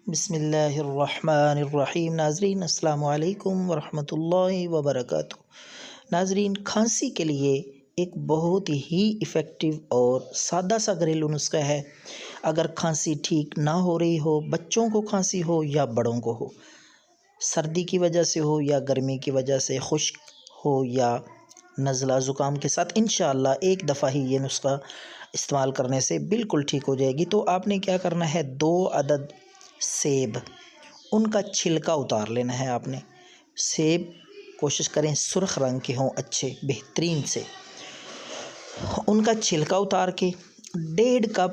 بسم اللہ الرحمن الرحیم۔ ناظرین السلام علیکم ورحمۃ اللہ وبرکاتہ۔ ناظرین، کھانسی کے لیے ایک بہت ہی ایفیکٹو اور سادہ سا گھریلو نسخہ ہے۔ اگر کھانسی ٹھیک نہ ہو رہی ہو، بچوں کو کھانسی ہو یا بڑوں کو ہو، سردی کی وجہ سے ہو یا گرمی کی وجہ سے، خشک ہو یا نزلہ زکام کے ساتھ، انشاءاللہ ایک دفعہ ہی یہ نسخہ استعمال کرنے سے بالکل ٹھیک ہو جائے گی۔ تو آپ نے کیا کرنا ہے، 2 عدد سیب، ان کا چھلکا اتار لینا ہے۔ آپ نے سیب کوشش کریں سرخ رنگ کے ہوں، اچھے بہترین سے۔ ان کا چھلکا اتار کے 1.5 کپ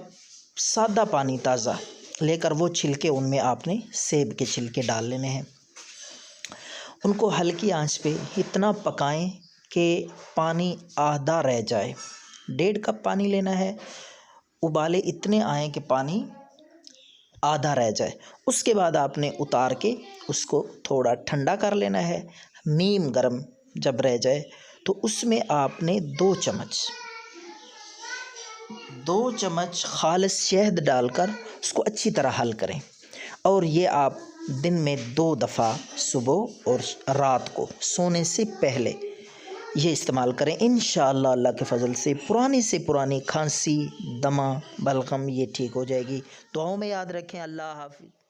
سادہ پانی تازہ لے کر وہ چھلکے ان میں آپ نے سیب کے چھلکے ڈال لینے ہیں۔ ان کو ہلکی آنچ پہ اتنا پکائیں کہ پانی آدھا رہ جائے۔ 1.5 کپ پانی لینا ہے، ابالے اتنے آئیں کہ پانی آدھا رہ جائے۔ اس کے بعد آپ نے اتار کے اس کو تھوڑا ٹھنڈا کر لینا ہے۔ نیم گرم جب رہ جائے تو اس میں آپ نے 2 چمچ خالص شہد ڈال کر اس کو اچھی طرح حل کریں، اور یہ آپ دن میں 2 دفعہ صبح اور رات کو سونے سے پہلے یہ استعمال کریں۔ انشاءاللہ اللہ کے فضل سے پرانی کھانسی، دمہ، بلغم یہ ٹھیک ہو جائے گی۔ دعاؤں میں یاد رکھیں۔ اللہ حافظ۔